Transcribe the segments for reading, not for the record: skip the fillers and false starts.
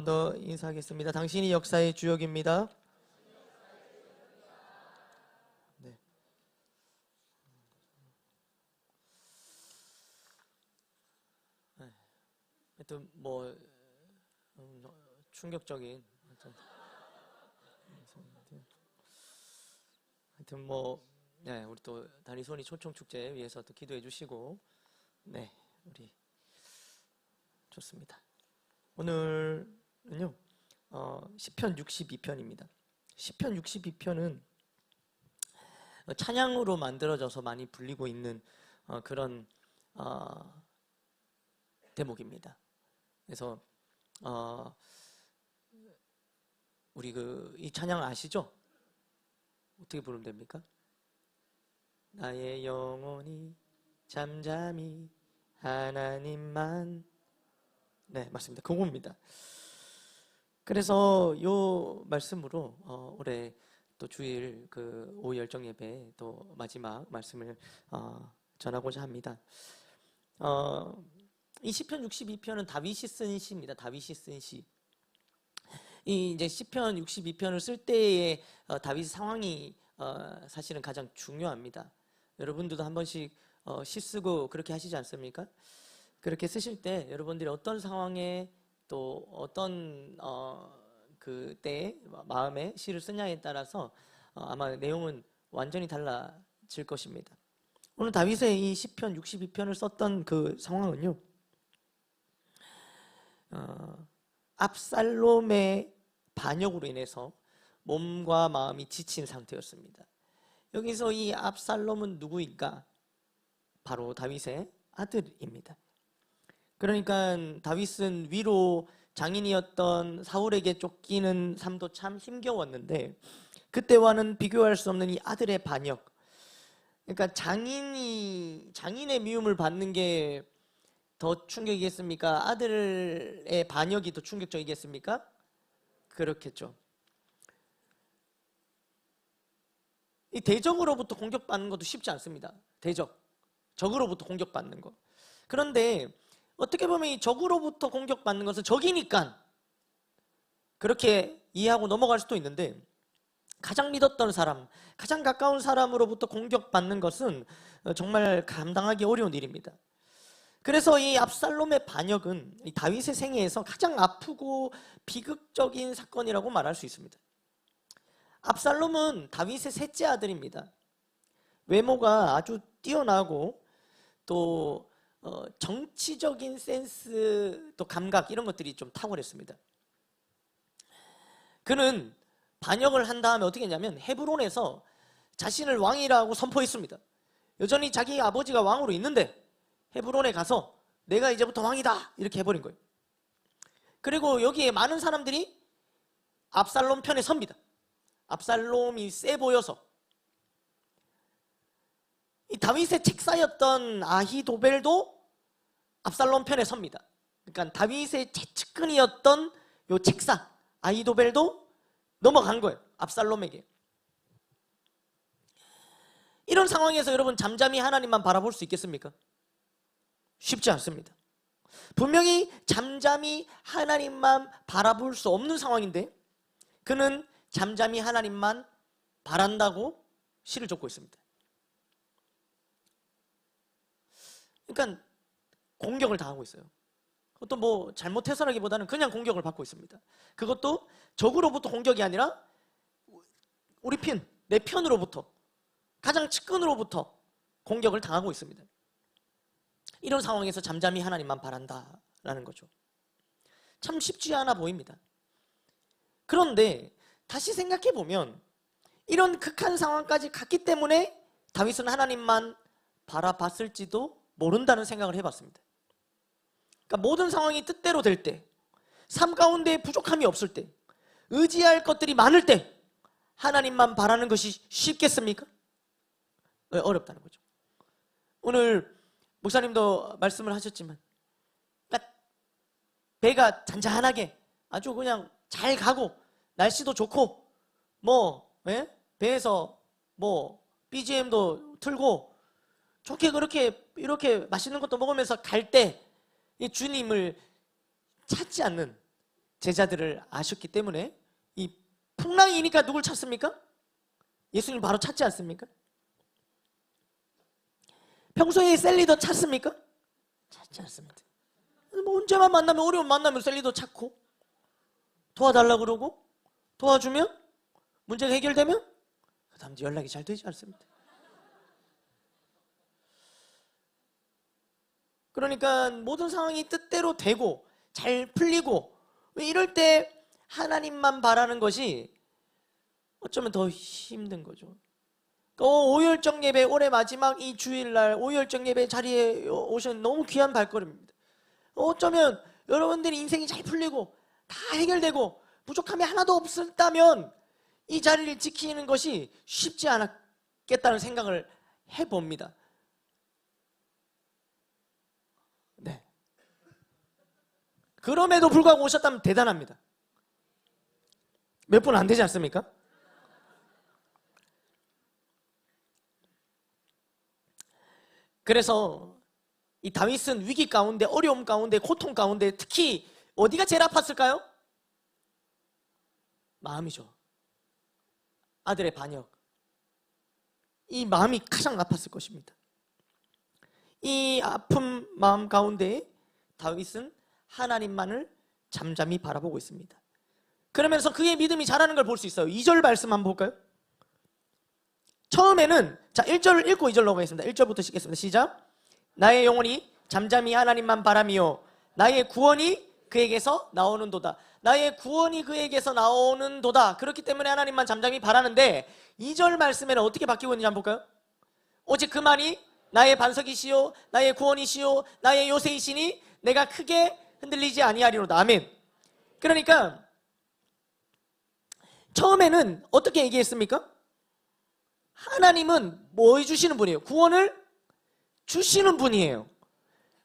번 더 인사하겠습니다. 당신이 역사의 주역입니다. 네. 하여튼 뭐 충격적인 하여튼 뭐 네, 우리 또 다리손이 초청축제 위해서 또 기도해 주시고 네, 우리 좋습니다. 오늘은요 시편 62편입니다. 시편 62편은 찬양으로 만들어져서 많이 불리고 있는 그런 대목입니다. 그래서 우리 이 찬양 아시죠? 어떻게 부르면 됩니까? 나의 영혼이 잠잠히 하나님만. 네, 맞습니다. 그겁니다. 그래서 요 말씀으로 올해 또 주일 오후 열정 예배 또 마지막 말씀을 전하고자 합니다. 이 시편 62편은 다윗이 쓴 시입니다. 다윗이 쓴 시. 이 이제 시편 62편을 쓸 때의 다윗 상황이 사실은 가장 중요합니다. 여러분들도 한 번씩 시 쓰고 그렇게 하시지 않습니까? 그렇게 쓰실 때 여러분들이 어떤 상황에 또 어떤 그때 마음에 시를 쓰냐에 따라서 아마 내용은 완전히 달라질 것입니다. 오늘 다윗의 이 시편 62편을 썼던 그 상황은요, 압살롬의 반역으로 인해서 몸과 마음이 지친 상태였습니다. 여기서 이 압살롬은 누구일까? 바로 다윗의 아들입니다. 그러니까 다윗은 위로 장인이었던 사울에게 쫓기는 삶도 참 힘겨웠는데 그때와는 비교할 수 없는 이 아들의 반역. 그러니까 장인의 미움을 받는 게 더 충격이겠습니까? 아들의 반역이 더 충격적이겠습니까? 그렇겠죠. 이 대적으로부터 공격받는 것도 쉽지 않습니다. 적으로부터 공격받는 것. 그런데 어떻게 보면 이 적으로부터 공격받는 것은 적이니까 그렇게 이해하고 넘어갈 수도 있는데 가장 믿었던 사람, 가장 가까운 사람으로부터 공격받는 것은 정말 감당하기 어려운 일입니다. 그래서 이 압살롬의 반역은 이 다윗의 생애에서 가장 아프고 비극적인 사건이라고 말할 수 있습니다. 압살롬은 다윗의 셋째 아들입니다. 외모가 아주 뛰어나고 또 정치적인 센스, 또 감각 이런 것들이 좀 탁월했습니다. 그는 반역을 한 다음에 어떻게 했냐면 헤브론에서 자신을 왕이라고 선포했습니다. 여전히 자기 아버지가 왕으로 있는데 헤브론에 가서 내가 이제부터 왕이다 이렇게 해버린 거예요. 그리고 여기에 많은 사람들이 압살롬 편에 섭니다. 압살롬이 세 보여서. 이 다윗의 책사였던 아히도벨도 압살롬 편에 섭니다. 그러니까 다윗의 최측근이었던 요 책사 아히도벨도 넘어간 거예요. 압살롬에게. 이런 상황에서 여러분 잠잠히 하나님만 바라볼 수 있겠습니까? 쉽지 않습니다. 분명히 잠잠히 하나님만 바라볼 수 없는 상황인데 그는 잠잠히 하나님만 바란다고 시를 적고 있습니다. 그러니까 공격을 당하고 있어요. 그것도 뭐 잘못해서라기보다는 그냥 공격을 받고 있습니다. 그것도 적으로부터 공격이 아니라 우리 편, 내 편으로부터, 가장 측근으로부터 공격을 당하고 있습니다. 이런 상황에서 잠잠히 하나님만 바란다라는 거죠. 참 쉽지 않아 보입니다. 그런데 다시 생각해 보면 이런 극한 상황까지 갔기 때문에 다윗은 하나님만 바라봤을지도 모른다는 생각을 해봤습니다. 그러니까 모든 상황이 뜻대로 될 때, 삶 가운데 부족함이 없을 때, 의지할 것들이 많을 때 하나님만 바라는 것이 쉽겠습니까? 어렵다는 거죠. 오늘 목사님도 말씀을 하셨지만 딱 배가 잔잔하게 아주 그냥 잘 가고 날씨도 좋고 배에서 BGM도 틀고 좋게 그렇게 이렇게 맛있는 것도 먹으면서 갈 때 이 주님을 찾지 않는 제자들을 아셨기 때문에 이 풍랑이니까 누굴 찾습니까? 예수님 바로 찾지 않습니까? 평소에 셀리더 찾습니까? 찾지 않습니다. 뭐 언제만 만나면 어려운 만나면 셀리더 찾고 도와달라고 그러고 도와주면 문제가 해결되면 그 다음 연락이 잘 되지 않습니다. 그러니까 모든 상황이 뜻대로 되고 잘 풀리고 이럴 때 하나님만 바라는 것이 어쩌면 더 힘든 거죠. 오혈정 예배, 올해 마지막 이 주일날 오혈정 예배 자리에 오신 너무 귀한 발걸음입니다. 어쩌면 여러분들이 인생이 잘 풀리고 다 해결되고 부족함이 하나도 없었다면 이 자리를 지키는 것이 쉽지 않았겠다는 생각을 해봅니다. 네. 그럼에도 불구하고 오셨다면 대단합니다. 몇 분 안 되지 않습니까? 그래서 이 다윗은 위기 가운데, 어려움 가운데, 고통 가운데 특히 어디가 제일 아팠을까요? 마음이죠. 아들의 반역. 이 마음이 가장 아팠을 것입니다. 이 아픈 마음 가운데 다윗은 하나님만을 잠잠히 바라보고 있습니다. 그러면서 그의 믿음이 자라는 걸 볼 수 있어요. 2절 말씀 한번 볼까요? 처음에는 자 1절 읽고 2절 넘어가겠습니다. 1절부터 읽겠습니다. 시작. 나의 영혼이 잠잠히 하나님만 바라미요 나의 구원이 그에게서 나오는도다. 나의 구원이 그에게서 나오는도다. 그렇기 때문에 하나님만 잠잠히 바라는데 2절 말씀에는 어떻게 바뀌고 있는지 한번 볼까요? 오직 그만이 나의 반석이시요 나의 구원이시요 나의 요새이시니 내가 크게 흔들리지 아니하리로다. 아멘. 그러니까 처음에는 어떻게 얘기했습니까? 하나님은 뭐 해주시는 분이에요? 구원을 주시는 분이에요.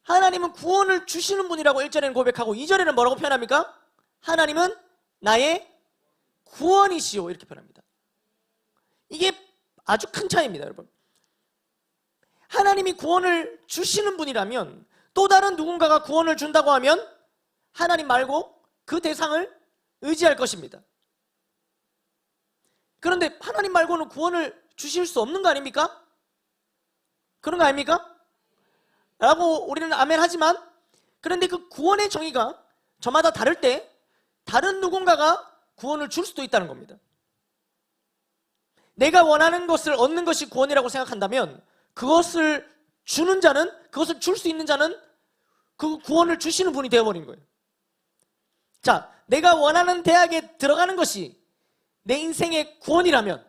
하나님은 구원을 주시는 분이라고 1절에는 고백하고 2절에는 뭐라고 표현합니까? 하나님은 나의 구원이시오 이렇게 표현합니다. 이게 아주 큰 차이입니다, 여러분. 하나님이 구원을 주시는 분이라면 또 다른 누군가가 구원을 준다고 하면 하나님 말고 그 대상을 의지할 것입니다. 그런데 하나님 말고는 구원을 주실 수 없는 거 아닙니까? 그런 거 아닙니까? 라고 우리는 아멘 하지만 그런데 그 구원의 정의가 저마다 다를 때 다른 누군가가 구원을 줄 수도 있다는 겁니다. 내가 원하는 것을 얻는 것이 구원이라고 생각한다면 그것을 주는 자는, 그것을 줄 수 있는 자는 그 구원을 주시는 분이 되어버리는 거예요. 자, 내가 원하는 대학에 들어가는 것이 내 인생의 구원이라면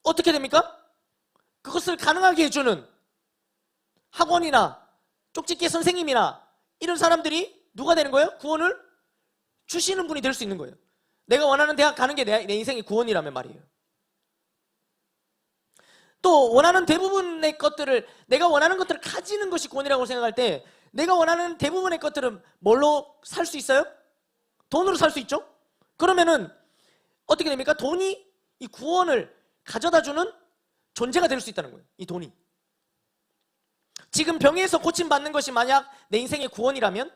어떻게 됩니까? 그것을 가능하게 해주는 학원이나 쪽집게 선생님이나 이런 사람들이 누가 되는 거예요? 구원을 주시는 분이 될 수 있는 거예요. 내가 원하는 대학 가는 게 내 인생의 구원이라면 말이에요. 또 원하는 대부분의 것들을, 내가 원하는 것들을 가지는 것이 구원이라고 생각할 때 내가 원하는 대부분의 것들은 뭘로 살 수 있어요? 돈으로 살 수 있죠? 그러면은 어떻게 됩니까? 돈이 이 구원을 가져다주는 존재가 될 수 있다는 거예요. 이 돈이. 지금 병에서 고침받는 것이 만약 내 인생의 구원이라면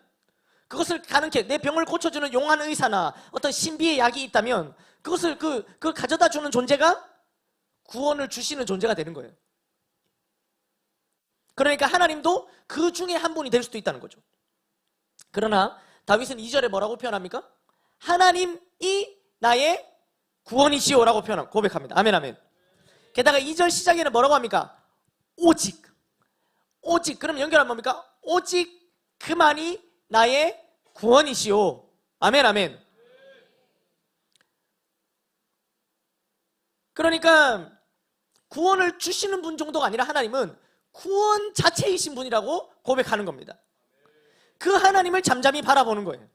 그것을 가능케 내 병을 고쳐주는 용한 의사나 어떤 신비의 약이 있다면 그것을 그걸 가져다주는 존재가 구원을 주시는 존재가 되는 거예요. 그러니까 하나님도 그 중에 한 분이 될 수도 있다는 거죠. 그러나 다윗은 2절에 뭐라고 표현합니까? 하나님이 나의 구원이시오라고 고백합니다. 아멘 아멘. 게다가 2절 시작에는 뭐라고 합니까? 오직. 오직. 그럼 연결하면 뭡니까? 오직 그만이 나의 구원이시오. 아멘 아멘. 그러니까 구원을 주시는 분 정도가 아니라 하나님은 구원 자체이신 분이라고 고백하는 겁니다. 그 하나님을 잠잠히 바라보는 거예요.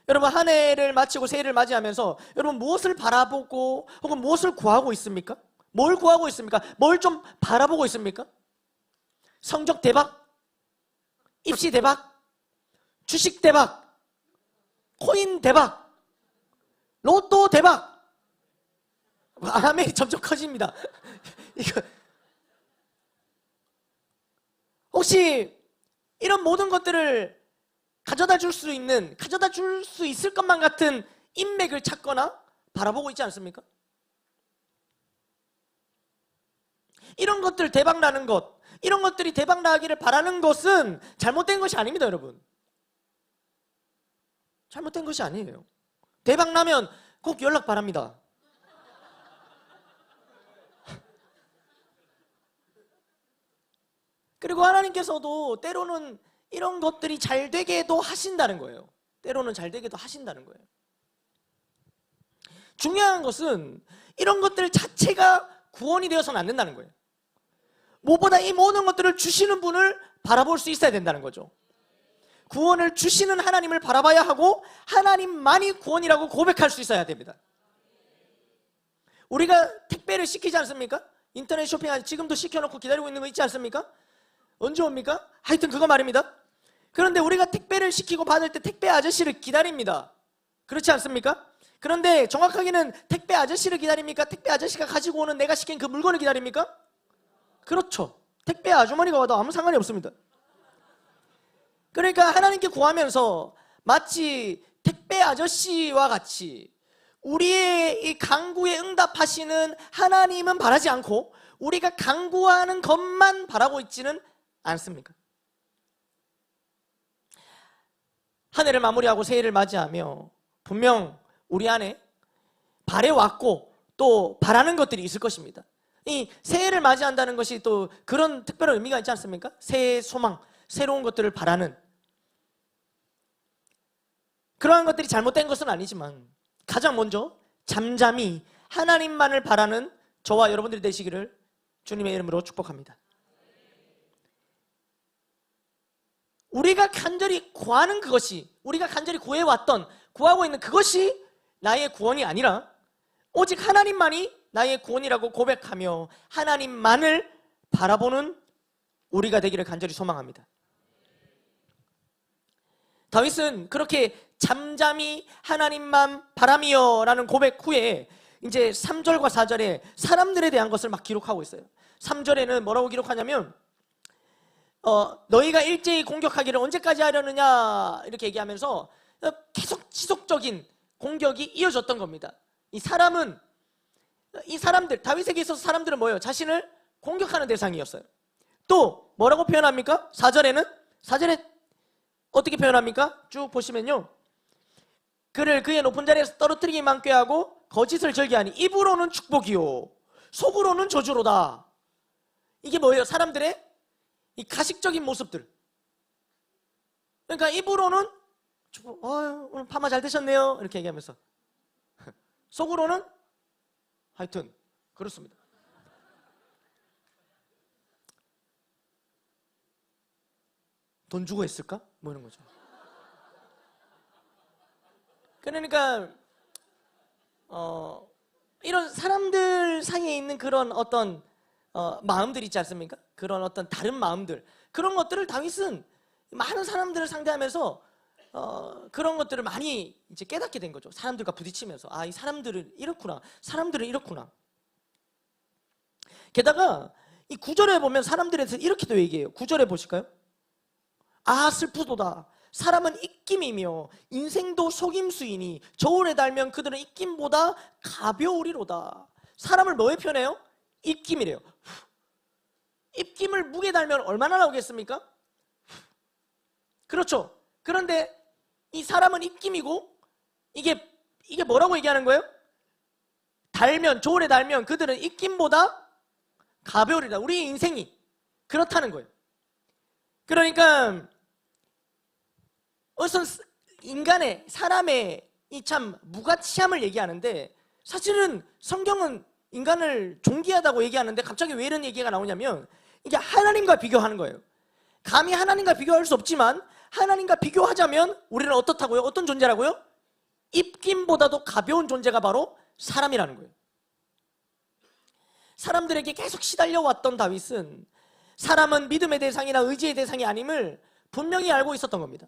여러분 한 해를 마치고 새해를 맞이하면서 여러분 무엇을 바라보고 혹은 무엇을 구하고 있습니까? 뭘 구하고 있습니까? 뭘 좀 바라보고 있습니까? 성적 대박? 입시 대박? 주식 대박? 코인 대박? 로또 대박? 아멘이 점점 커집니다. 이거 혹시 이런 모든 것들을 가져다 줄 수 있을 것만 같은 인맥을 찾거나 바라보고 있지 않습니까? 이런 것들 대박 나는 것, 이런 것들이 대박 나기를 바라는 것은 잘못된 것이 아닙니다, 여러분. 잘못된 것이 아니에요. 대박 나면 꼭 연락 바랍니다. 그리고 하나님께서도 때로는 이런 것들이 잘 되게도 하신다는 거예요. 때로는 잘 되게도 하신다는 거예요. 중요한 것은 이런 것들 자체가 구원이 되어서는 안 된다는 거예요. 무엇보다 이 모든 것들을 주시는 분을 바라볼 수 있어야 된다는 거죠. 구원을 주시는 하나님을 바라봐야 하고 하나님만이 구원이라고 고백할 수 있어야 됩니다. 우리가 택배를 시키지 않습니까? 인터넷 쇼핑 지금도 시켜놓고 기다리고 있는 거 있지 않습니까? 언제 옵니까? 하여튼 그거 말입니다. 그런데 우리가 택배를 시키고 받을 때 택배 아저씨를 기다립니다. 그렇지 않습니까? 그런데 정확하게는 택배 아저씨를 기다립니까? 택배 아저씨가 가지고 오는 내가 시킨 그 물건을 기다립니까? 그렇죠. 택배 아주머니가 와도 아무 상관이 없습니다. 그러니까 하나님께 구하면서 마치 택배 아저씨와 같이 우리의 이 간구에 응답하시는 하나님은 바라지 않고 우리가 간구하는 것만 바라고 있지는 않습니까? 한 해를 마무리하고 새해를 맞이하며 분명 우리 안에 바래왔고 또 바라는 것들이 있을 것입니다. 이 새해를 맞이한다는 것이 또 그런 특별한 의미가 있지 않습니까? 새해의 소망, 새로운 것들을 바라는 그러한 것들이 잘못된 것은 아니지만 가장 먼저 잠잠히 하나님만을 바라는 저와 여러분들이 되시기를 주님의 이름으로 축복합니다. 우리가 간절히 구하는 그것이, 우리가 간절히 구해왔던, 구하고 있는 그것이 나의 구원이 아니라 오직 하나님만이 나의 구원이라고 고백하며 하나님만을 바라보는 우리가 되기를 간절히 소망합니다. 다윗은 그렇게 잠잠히 하나님만 바라며 라는 고백 후에 이제 3절과 4절에 사람들에 대한 것을 막 기록하고 있어요. 3절에는 뭐라고 기록하냐면 너희가 일제히 공격하기를 언제까지 하려느냐 이렇게 얘기하면서 계속 지속적인 공격이 이어졌던 겁니다. 이 사람들, 다윗에게 있어서 사람들은 뭐예요? 자신을 공격하는 대상이었어요. 또 뭐라고 표현합니까? 4절에 어떻게 표현합니까? 쭉 보시면요, 그를 그의 높은 자리에서 떨어뜨리기만 꾀하고 거짓을 절개하니 입으로는 축복이요 속으로는 저주로다. 이게 뭐예요? 사람들의 이 가식적인 모습들. 그러니까 입으로는 오늘 파마 잘 되셨네요 이렇게 얘기하면서 속으로는 하여튼 그렇습니다. 돈 주고 했을까? 뭐 이런 거죠. 그러니까 이런 사람들 사이에 있는 그런 어떤 마음들 있지 않습니까? 그런 어떤 다른 마음들, 그런 것들을 다윗은 많은 사람들을 상대하면서 그런 것들을 많이 이제 깨닫게 된 거죠. 사람들과 부딪히면서 이 사람들은 이렇구나, 사람들은 이렇구나. 게다가 이 9절에 보면 사람들에 대해서 이렇게도 얘기해요. 9절에 보실까요? 슬프도다. 사람은 입김이며 인생도 속임수이니 저울에 달면 그들은 입김보다 가벼우리로다. 사람을 뭐에 표현해요? 입김이래요. 입김을 무게 달면 얼마나 나오겠습니까? 그렇죠. 그런데 이 사람은 입김이고 이게 뭐라고 얘기하는 거예요? 저울에 달면 그들은 입김보다 가벼우리다. 우리의 인생이 그렇다는 거예요. 그러니까 어선 사람의 이 참 무가치함을 얘기하는데 사실은 성경은 인간을 존귀하다고 얘기하는데 갑자기 왜 이런 얘기가 나오냐면 이게 하나님과 비교하는 거예요. 감히 하나님과 비교할 수 없지만 하나님과 비교하자면 우리는 어떻다고요? 어떤 존재라고요? 입김보다도 가벼운 존재가 바로 사람이라는 거예요. 사람들에게 계속 시달려왔던 다윗은 사람은 믿음의 대상이나 의지의 대상이 아님을 분명히 알고 있었던 겁니다.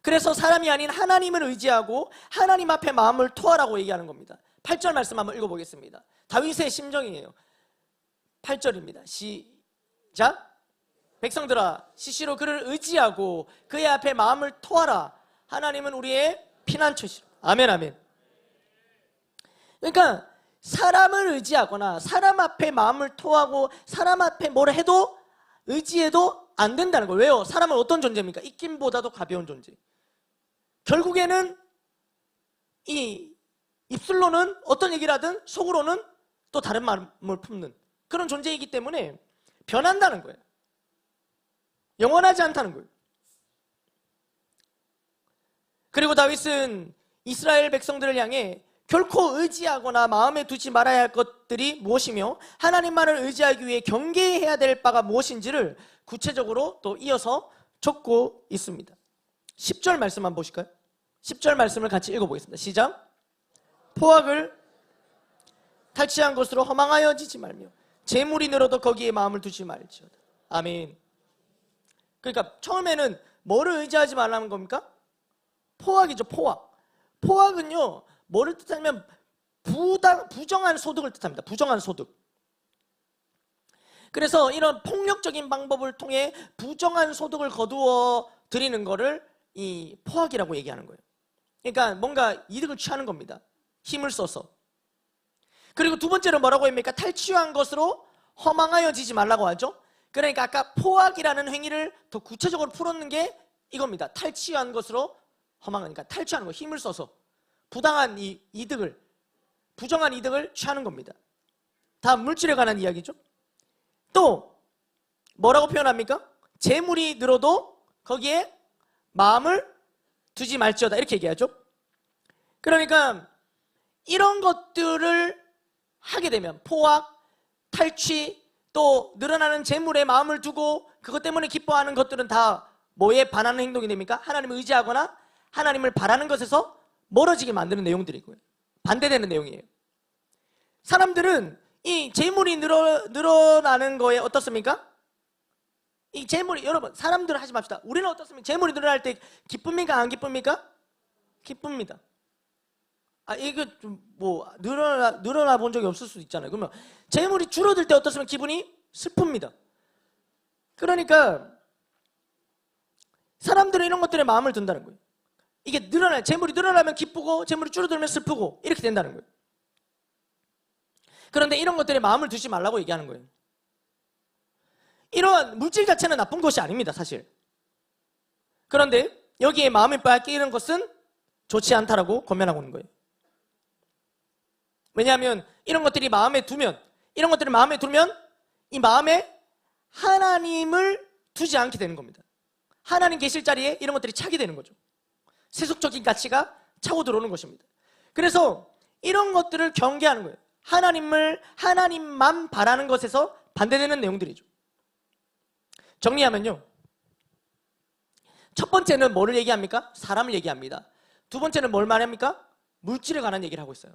그래서 사람이 아닌 하나님을 의지하고 하나님 앞에 마음을 토하라고 얘기하는 겁니다. 8절 말씀 한번 읽어보겠습니다. 다윗의 심정이에요. 8절입니다. 시작. 백성들아 시시로 그를 의지하고 그의 앞에 마음을 토하라. 하나님은 우리의 피난처시라. 아멘 아멘. 그러니까 사람을 의지하거나 사람 앞에 마음을 토하고 사람 앞에 뭐라 해도 의지해도 안 된다는 거예요. 왜요? 사람은 어떤 존재입니까? 입김보다도 가벼운 존재. 결국에는 이 입술로는 어떤 얘기를 하든 속으로는 또 다른 마음을 품는 그런 존재이기 때문에 변한다는 거예요. 영원하지 않다는 거예요. 그리고 다윗은 이스라엘 백성들을 향해 결코 의지하거나 마음에 두지 말아야 할 것들이 무엇이며 하나님만을 의지하기 위해 경계해야 될 바가 무엇인지를 구체적으로 또 이어서 적고 있습니다. 10절 말씀 한번 보실까요? 10절 말씀을 같이 읽어보겠습니다. 시작. 포악을 탈취한 것으로 허망하여지지 말며 재물이 늘어도 거기에 마음을 두지 말지어다. 아멘. 그러니까 처음에는 뭐를 의지하지 말라는 겁니까? 포악이죠. 포악. 포악은요 뭐를 뜻하냐면 부정한 소득을 뜻합니다. 부정한 소득. 그래서 이런 폭력적인 방법을 통해 부정한 소득을 거두어 드리는 거를 이 포악이라고 얘기하는 거예요. 그러니까 뭔가 이득을 취하는 겁니다. 힘을 써서. 그리고 두 번째로 뭐라고 합니까? 탈취한 것으로 허망하여지지 말라고 하죠. 그러니까 아까 포악이라는 행위를 더 구체적으로 풀었는 게 이겁니다. 탈취한 것으로 허망하니까 탈취하는 거, 힘을 써서 부당한 이득을, 부정한 이득을 취하는 겁니다. 다음 물질에 관한 이야기죠. 또 뭐라고 표현합니까? 재물이 늘어도 거기에 마음을 두지 말지어다 이렇게 얘기하죠. 그러니까 이런 것들을 하게 되면 포악, 탈취, 또 늘어나는 재물에 마음을 두고 그것 때문에 기뻐하는 것들은 다 뭐에 반하는 행동이 됩니까? 하나님을 의지하거나 하나님을 바라는 것에서 멀어지게 만드는 내용들이고요. 반대되는 내용이에요. 사람들은 이 재물이 늘어나는 거에 어떻습니까? 이 재물이, 여러분 사람들은 하지 맙시다. 우리는 어떻습니까? 재물이 늘어날 때 기쁩니까? 안 기쁩니까? 기쁩니다. 이거 좀 뭐 늘어나 본 적이 없을 수도 있잖아요. 그러면 재물이 줄어들 때 어떻습니까? 기분이 슬픕니다. 그러니까 사람들은 이런 것들에 마음을 둔다는 거예요. 이게 재물이 늘어나면 기쁘고 재물이 줄어들면 슬프고 이렇게 된다는 거예요. 그런데 이런 것들에 마음을 두지 말라고 얘기하는 거예요. 이러한 물질 자체는 나쁜 것이 아닙니다, 사실. 그런데 여기에 마음이 빼앗기는 것은 좋지 않다라고 권면하고 있는 거예요. 왜냐하면 이런 것들이 마음에 두면 이 마음에 하나님을 두지 않게 되는 겁니다. 하나님 계실 자리에 이런 것들이 차게 되는 거죠. 세속적인 가치가 차고 들어오는 것입니다. 그래서 이런 것들을 경계하는 거예요. 하나님만 바라는 것에서 반대되는 내용들이죠. 정리하면요, 첫 번째는 뭐를 얘기합니까? 사람을 얘기합니다. 두 번째는 뭘 말합니까? 물질에 관한 얘기를 하고 있어요.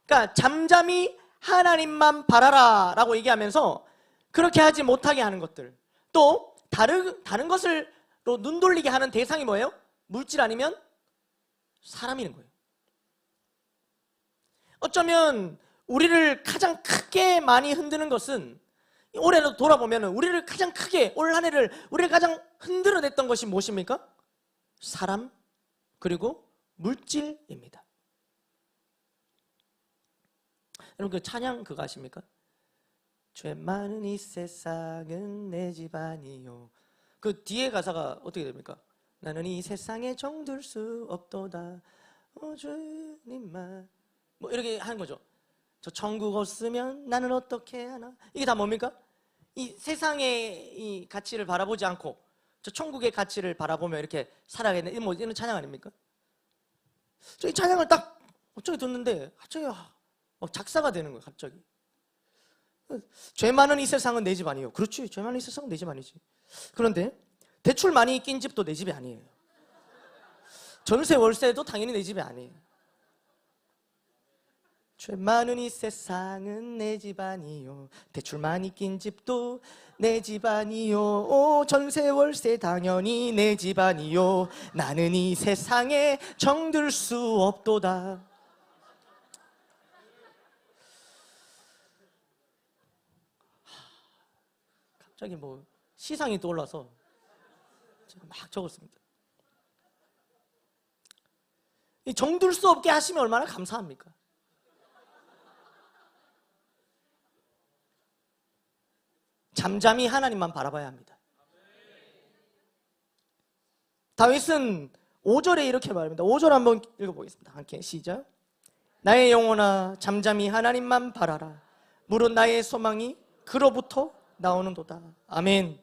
그러니까 잠잠히 하나님만 바라라 라고 얘기하면서 그렇게 하지 못하게 하는 것들, 또 다른 것으로 눈 돌리게 하는 대상이 뭐예요? 물질 아니면 사람이는 거예요. 어쩌면 우리를 가장 크게 많이 흔드는 것은, 올해로 돌아보면 우리를 가장 크게, 올 한 해를 우리를 가장 흔들어냈던 것이 무엇입니까? 사람 그리고 물질입니다. 여러분 그 찬양 그거 아십니까? 죄 많은 이 세상은 내 집안이요. 그 뒤에 가사가 어떻게 됩니까? 나는 이 세상에 정들 수 없도다 주님만, 뭐 이렇게 하는 거죠. 저 천국 없으면 나는 어떻게 하나. 이게 다 뭡니까? 이 세상의 이 가치를 바라보지 않고 저 천국의 가치를 바라보며 이렇게 살아가는, 뭐 이런 찬양 아닙니까? 저 이 찬양을 딱 어쩌게 듣는데 갑자기 막 작사가 되는 거예요. 갑자기. 죄 많은 이 세상은 내 집 아니에요. 그렇지, 죄 많은 이 세상은 내 집 아니지. 그런데 대출 많이 낀 집도 내 집이 아니에요. 전세 월세도 당연히 내 집이 아니에요. 죄 많은 이 세상은 내 집 아니요. 대출 많이 낀 집도 내 집 아니요. 전세 월세 당연히 내 집 아니요. 나는 이 세상에 정들 수 없도다. 갑자기 뭐 시상이 떠올라서 제가 막 적었습니다. 이 정들 수 없게 하시면 얼마나 감사합니까? 잠잠히 하나님만 바라봐야 합니다. 다윗은 5절에 이렇게 말합니다. 5절 한번 읽어보겠습니다. 함께 시작. 나의 영혼아 잠잠히 하나님만 바라라. 무릇 나의 소망이 그로부터 나오는도다. 아멘.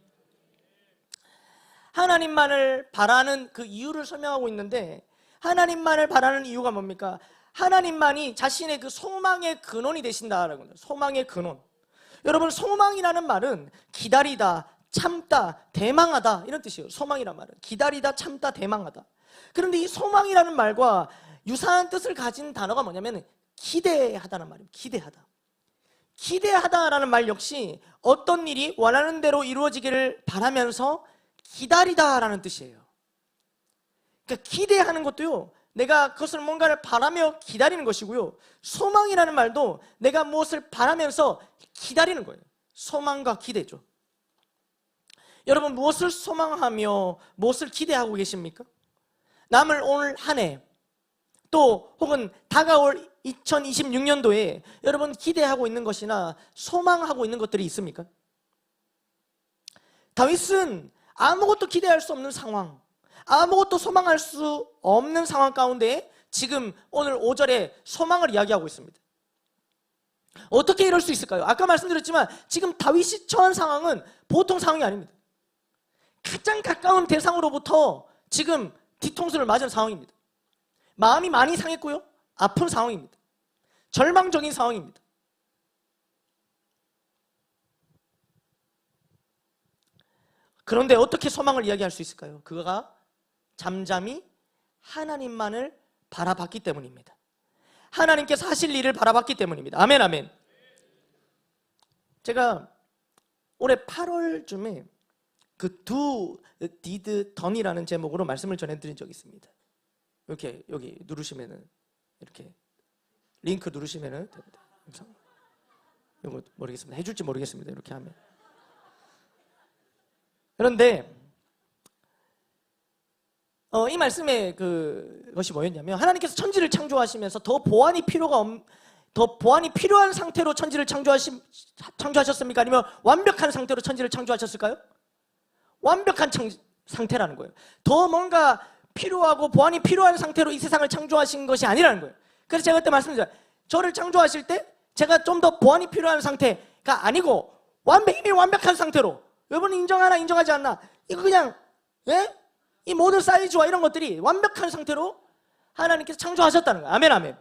하나님만을 바라는 그 이유를 설명하고 있는데, 하나님만을 바라는 이유가 뭡니까? 하나님만이 자신의 그 소망의 근원이 되신다라고 합니다. 소망의 근원. 여러분, 소망이라는 말은 기다리다, 참다, 대망하다 이런 뜻이에요. 소망이란 말은 기다리다, 참다, 대망하다. 그런데 이 소망이라는 말과 유사한 뜻을 가진 단어가 뭐냐면 기대하다는 말입니다. 기대하다. 기대하다라는 말 역시 어떤 일이 원하는 대로 이루어지기를 바라면서 기다리다라는 뜻이에요. 그러니까 기대하는 것도요, 내가 그것을 뭔가를 바라며 기다리는 것이고요, 소망이라는 말도 내가 무엇을 바라면서 기다리는 거예요. 소망과 기대죠. 여러분, 무엇을 소망하며 무엇을 기대하고 계십니까? 남을 올 한 해, 또 혹은 다가올 2026년도에 여러분 기대하고 있는 것이나 소망하고 있는 것들이 있습니까? 다윗은 아무것도 기대할 수 없는 상황, 아무것도 소망할 수 없는 상황 가운데 지금 오늘 5절에 소망을 이야기하고 있습니다. 어떻게 이럴 수 있을까요? 아까 말씀드렸지만 지금 다윗이 처한 상황은 보통 상황이 아닙니다. 가장 가까운 대상으로부터 지금 뒤통수를 맞은 상황입니다. 마음이 많이 상했고요, 아픈 상황입니다. 절망적인 상황입니다. 그런데 어떻게 소망을 이야기할 수 있을까요? 그가 잠잠히 하나님만을 바라봤기 때문입니다. 하나님께서 하실 일을 바라봤기 때문입니다. 아멘, 아멘. 제가 올해 8월쯤에 그 do, did, done이라는 제목으로 말씀을 전해드린 적이 있습니다. 이렇게 여기 누르시면은 이렇게 링크 누르시면은 됩니다. 이거 모르겠습니다. 해줄지 모르겠습니다. 이렇게 하면. 그런데 이 말씀의 그것이 뭐였냐면, 하나님께서 천지를 창조하시면서 더 보완이 필요한 상태로 천지를 창조하셨습니까? 아니면 완벽한 상태로 천지를 창조하셨을까요? 완벽한 상태라는 거예요. 더 뭔가 필요하고 보완이 필요한 상태로 이 세상을 창조하신 것이 아니라는 거예요. 그래서 제가 그때 말씀드렸죠. 저를 창조하실 때 제가 좀 더 보완이 필요한 상태가 아니고 이미 완벽한 상태로, 여러분 인정하나 인정하지 않나, 이거 그냥 이 모든 사이즈와 이런 것들이 완벽한 상태로 하나님께서 창조하셨다는 거예요. 아멘, 아멘.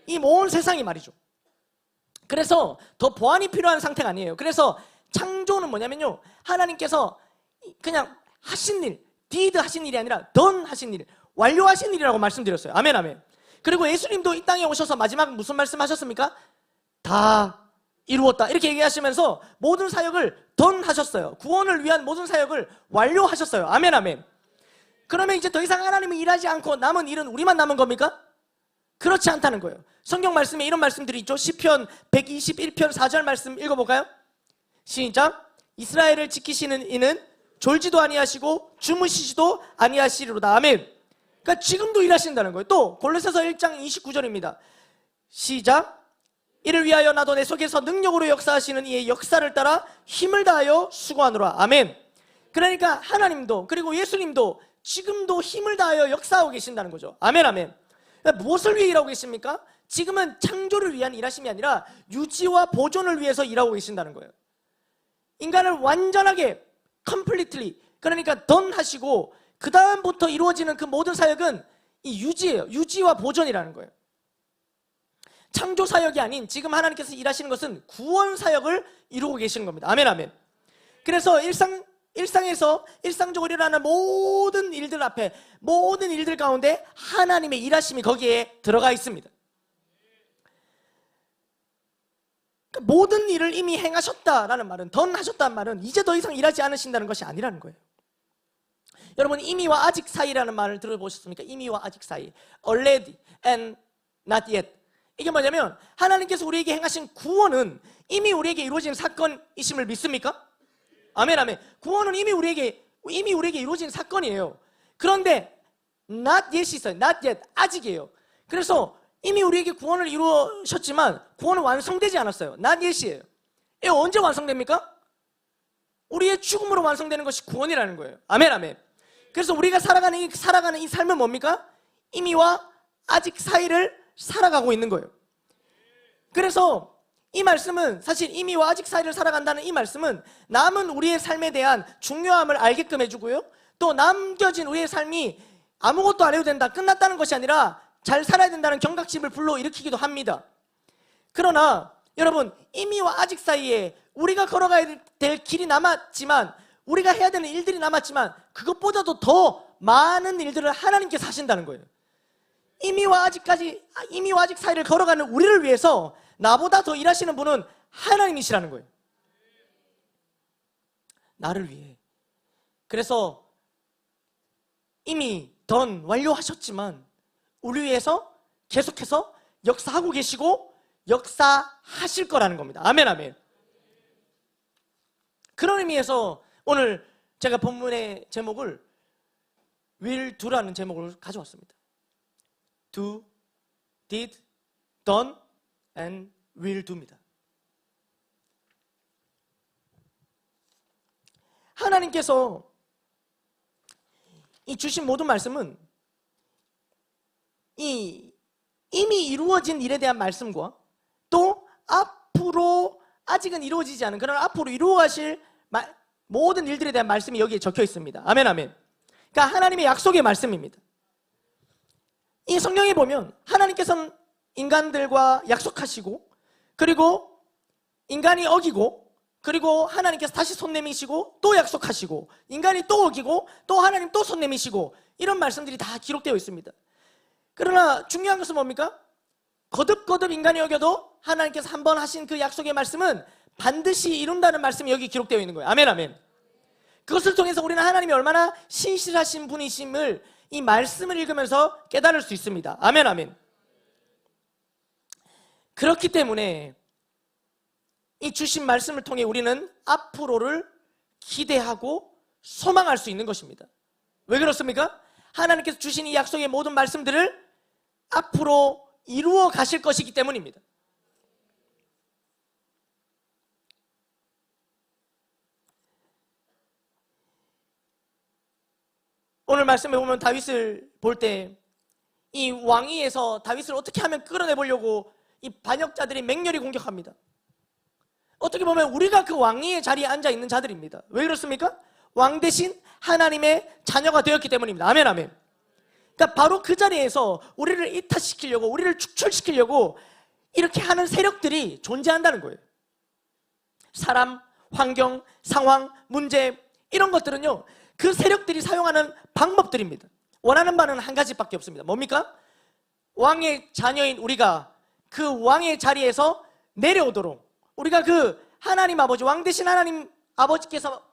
이 모든 세상이 말이죠. 그래서 더 보완이 필요한 상태가 아니에요. 그래서 창조는 뭐냐면요, 하나님께서 그냥 하신 일, did 하신 일이 아니라 done 하신 일, 완료하신 일이라고 말씀드렸어요. 아멘, 아멘. 그리고 예수님도 이 땅에 오셔서 마지막 무슨 말씀하셨습니까? 다 이루었다 이렇게 얘기하시면서 모든 사역을 done 하셨어요. 구원을 위한 모든 사역을 완료하셨어요. 아멘, 아멘. 그러면 이제 더 이상 하나님이 일하지 않고 남은 일은 우리만 남은 겁니까? 그렇지 않다는 거예요. 성경 말씀에 이런 말씀들이 있죠. 시편 121편 4절 말씀 읽어볼까요? 시작. 이스라엘을 지키시는 이는 졸지도 아니하시고 주무시지도 아니하시리로다. 아멘. 그러니까 지금도 일하신다는 거예요. 또 골로새서 1장 29절입니다. 시작. 이를 위하여 나도 내 속에서 능력으로 역사하시는 이의 역사를 따라 힘을 다하여 수고하노라. 아멘. 그러니까 하나님도 그리고 예수님도 지금도 힘을 다하여 역사하고 계신다는 거죠. 아멘, 아멘. 그러니까 무엇을 위해 일하고 계십니까? 지금은 창조를 위한 일하심이 아니라 유지와 보존을 위해서 일하고 계신다는 거예요. 인간을 완전하게 completely, 그러니까 done 하시고 그 다음부터 이루어지는 그 모든 사역은 이 유지예요. 유지와 보존이라는 거예요. 창조 사역이 아닌 지금 하나님께서 일하시는 것은 구원 사역을 이루고 계시는 겁니다. 아멘, 아멘. 그래서 일상에서 일상적으로 일어나는 모든 일들 앞에, 모든 일들 가운데 하나님의 일하심이 거기에 들어가 있습니다. 그러니까 모든 일을 이미 행하셨다라는 말은, 던 하셨다는 말은 이제 더 이상 일하지 않으신다는 것이 아니라는 거예요. 여러분, 이미와 아직 사이라는 말을 들어보셨습니까? 이미와 아직 사이, already and not yet. 이게 뭐냐면 하나님께서 우리에게 행하신 구원은 이미 우리에게 이루어진 사건이심을 믿습니까? 아멘, 아멘. 구원은 이미 우리에게 이루어진 사건이에요. 그런데 not yet이 있어요. not yet, 아직이에요. 그래서 이미 우리에게 구원을 이루셨지만 구원은 완성되지 않았어요. not yet이에요. 이게 언제 완성됩니까? 우리의 죽음으로 완성되는 것이 구원이라는 거예요. 아멘, 아멘. 그래서 우리가 살아가는 이 삶은 뭡니까? 이미와 아직 사이를 살아가고 있는 거예요. 그래서 이 말씀은 사실 이미와 아직 사이를 살아간다는 이 말씀은 남은 우리의 삶에 대한 중요함을 알게끔 해주고요, 또 남겨진 우리의 삶이 아무것도 안 해도 된다, 끝났다는 것이 아니라 잘 살아야 된다는 경각심을 불러일으키기도 합니다. 그러나 여러분, 이미와 아직 사이에 우리가 걸어가야 될 길이 남았지만, 우리가 해야 되는 일들이 남았지만, 그것보다도 더 많은 일들을 하나님께서 하신다는 거예요. 이미와 아직 사이를 걸어가는 우리를 위해서 나보다 더 일하시는 분은 하나님이시라는 거예요. 나를 위해. 그래서 이미 완료하셨지만 우리 위해서 계속해서 역사하고 계시고 역사하실 거라는 겁니다. 아멘, 아멘. 그런 의미에서 오늘 제가 본문의 제목을 will do라는 제목을 가져왔습니다. do, did, done, and will do입니다. 하나님께서 이 주신 모든 말씀은 이미 이루어진 일에 대한 말씀과 또 앞으로 아직은 이루어지지 않은, 그러나 앞으로 이루어가실 모든 일들에 대한 말씀이 여기에 적혀 있습니다. 아멘, 아멘. 그러니까 하나님의 약속의 말씀입니다. 이 성경에 보면 하나님께서는 인간들과 약속하시고, 그리고 인간이 어기고, 그리고 하나님께서 다시 손 내미시고 또 약속하시고, 인간이 또 어기고 또 하나님 또 손 내미시고, 이런 말씀들이 다 기록되어 있습니다. 그러나 중요한 것은 뭡니까? 거듭거듭 인간이 어겨도 하나님께서 한 번 하신 그 약속의 말씀은 반드시 이룬다는 말씀이 여기 기록되어 있는 거예요. 아멘, 아멘. 그것을 통해서 우리는 하나님이 얼마나 신실하신 분이심을 이 말씀을 읽으면서 깨달을 수 있습니다. 아멘, 아멘. 그렇기 때문에 이 주신 말씀을 통해 우리는 앞으로를 기대하고 소망할 수 있는 것입니다. 왜 그렇습니까? 하나님께서 주신 이 약속의 모든 말씀들을 앞으로 이루어 가실 것이기 때문입니다. 오늘 말씀에 보면 다윗을 볼 때 이 왕위에서 다윗을 어떻게 하면 끌어내보려고 이 반역자들이 맹렬히 공격합니다. 어떻게 보면 우리가 그 왕위의 자리에 앉아 있는 자들입니다. 왜 그렇습니까? 왕 대신 하나님의 자녀가 되었기 때문입니다. 아멘, 아멘. 그러니까 바로 그 자리에서 우리를 이탈시키려고, 우리를 축출시키려고 이렇게 하는 세력들이 존재한다는 거예요. 사람, 환경, 상황, 문제, 이런 것들은요, 그 세력들이 사용하는 방법들입니다. 원하는 바는 한 가지밖에 없습니다. 뭡니까? 왕의 자녀인 우리가 그 왕의 자리에서 내려오도록, 우리가 그 하나님 아버지, 왕 대신 하나님 아버지께서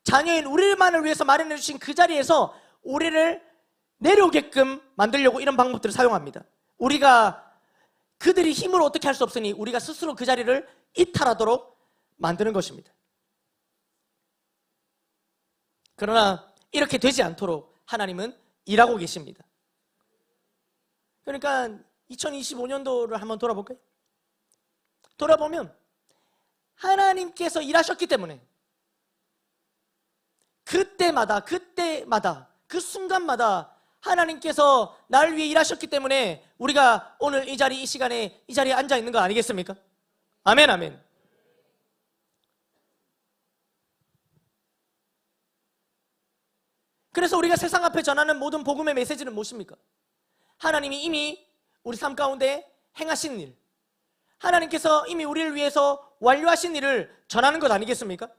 자녀인 우리만을 위해서 마련해 주신 그 자리에서 우리를 내려오게끔 만들려고 이런 방법들을 사용합니다. 우리가 그들이 힘으로 어떻게 할 수 없으니 우리가 스스로 그 자리를 이탈하도록 만드는 것입니다. 그러나 이렇게 되지 않도록 하나님은 일하고 계십니다. 그러니까 2025년도를 한번 돌아볼까요? 돌아보면 하나님께서 일하셨기 때문에 그때마다 그 순간마다 하나님께서 나를 위해 일하셨기 때문에 우리가 오늘 이 자리, 이 시간에 이 자리에 앉아 있는 거 아니겠습니까? 아멘, 아멘. 그래서 우리가 세상 앞에 전하는 모든 복음의 메시지는 무엇입니까? 하나님이 이미 우리 삶 가운데 행하신 일, 하나님께서 이미 우리를 위해서 완료하신 일을 전하는 것 아니겠습니까?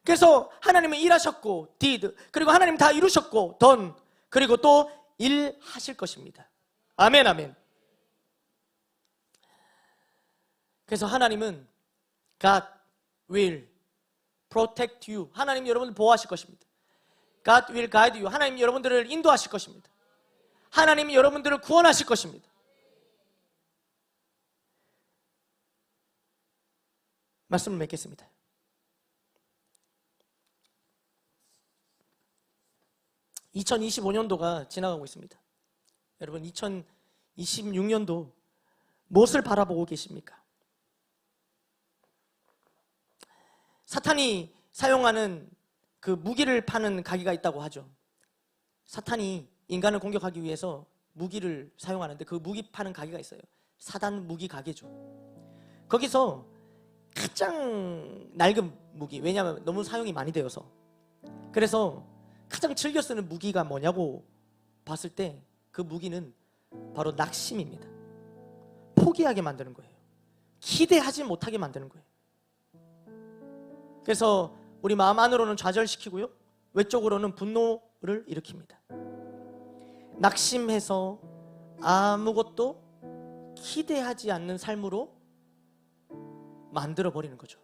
그래서 하나님은 일하셨고 did, 그리고 하나님 다 이루셨고 done, 그리고 또 일하실 것입니다. 아멘, 아멘. 그래서 하나님은 God will protect you, 하나님 여러분을 보호하실 것입니다. God will guide you, 하나님 여러분들을 인도하실 것입니다. 하나님이 여러분들을 구원하실 것입니다. 말씀을 맺겠습니다. 2025년도가 지나가고 있습니다. 여러분 2026년도 무엇을 바라보고 계십니까? 사탄이 사용하는 그 무기를 파는 가게가 있다고 하죠. 사탄이 인간을 공격하기 위해서 무기를 사용하는데 그 무기 파는 가게가 있어요. 사단 무기 가게죠. 거기서 가장 낡은 무기, 왜냐하면 너무 사용이 많이 되어서, 그래서 가장 즐겨 쓰는 무기가 뭐냐고 봤을 때 그 무기는 바로 낙심입니다. 포기하게 만드는 거예요. 기대하지 못하게 만드는 거예요. 그래서 우리 마음 안으로는 좌절시키고요, 외적으로는 분노를 일으킵니다. 낙심해서 아무것도 기대하지 않는 삶으로 만들어버리는 거죠.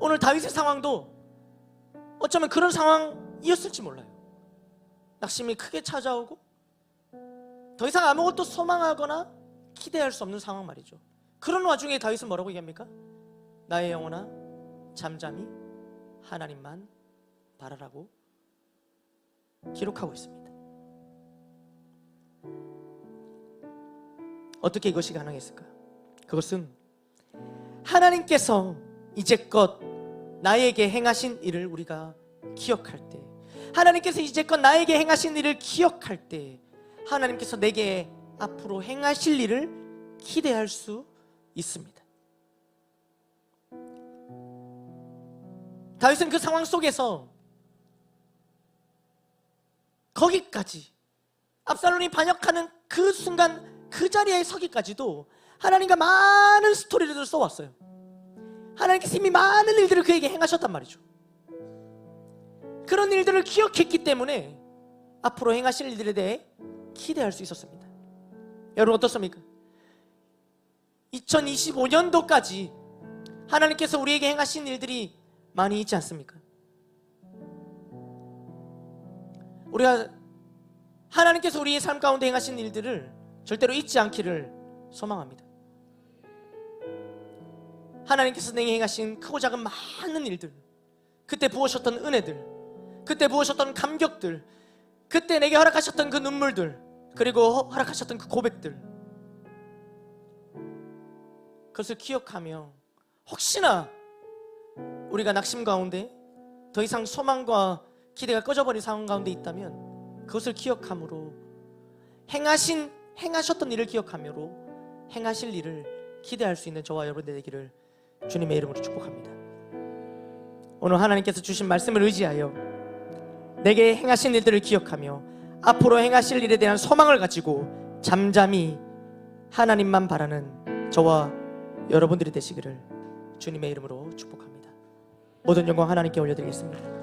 오늘 다윗의 상황도 어쩌면 그런 상황이었을지 몰라요. 낙심이 크게 찾아오고 더 이상 아무것도 소망하거나 기대할 수 없는 상황 말이죠. 그런 와중에 다윗은 뭐라고 얘기합니까? 나의 영혼아 잠잠히 하나님만 바라라고 기록하고 있습니다. 어떻게 이것이 가능했을까? 그것은 하나님께서 이제껏 나에게 행하신 일을 우리가 기억할 때, 하나님께서 이제껏 나에게 행하신 일을 기억할 때 하나님께서 내게 앞으로 행하실 일을 기대할 수 있습니다. 다윗은 그 상황 속에서 거기까지, 압살롬이 반역하는 그 순간 그 자리에 서기까지도 하나님과 많은 스토리를 써왔어요. 하나님께서 이미 많은 일들을 그에게 행하셨단 말이죠. 그런 일들을 기억했기 때문에 앞으로 행하실 일들에 대해 기대할 수 있었습니다. 여러분 어떻습니까? 2025년도까지 하나님께서 우리에게 행하신 일들이 많이 있지 않습니까? 우리가 하나님께서 우리의 삶 가운데 행하신 일들을 절대로 잊지 않기를 소망합니다. 하나님께서 내게 행하신 크고 작은 많은 일들, 그때 부으셨던 은혜들, 그때 부으셨던 감격들, 그때 내게 허락하셨던 그 눈물들, 그리고 허락하셨던 그 고백들, 그것을 기억하며 혹시나 우리가 낙심 가운데 더 이상 소망과 기대가 꺼져버린 상황 가운데 있다면 그것을 기억함으로 행하셨던 일을 기억함으로 행하실 일을 기대할 수 있는 저와 여러분들 되기를 주님의 이름으로 축복합니다. 오늘 하나님께서 주신 말씀을 의지하여 내게 행하신 일들을 기억하며 앞으로 행하실 일에 대한 소망을 가지고 잠잠히 하나님만 바라는 저와 여러분들이 되시기를 주님의 이름으로 축복합니다. 모든 영광 하나님께 올려드리겠습니다.